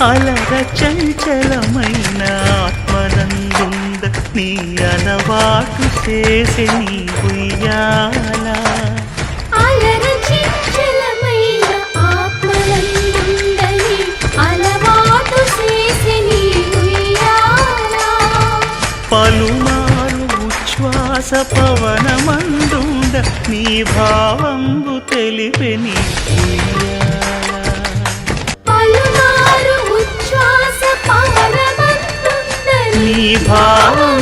అలర చంచలమైన ఆత్మనందుంద నీ అలవాటు చేసే నీ ఉయ్యాల అలర చంచలమైన ఆత్మనందుంద నీ అలవాటు చేసే నీ ఉయ్యాల పలుమారు ఉచ్ఛ్వాస పవనమందుండ నీ భావంబు తెలిపే నీ పలుమారు ఉచ్ఛ్వాస పవనమందుండ నీ భావం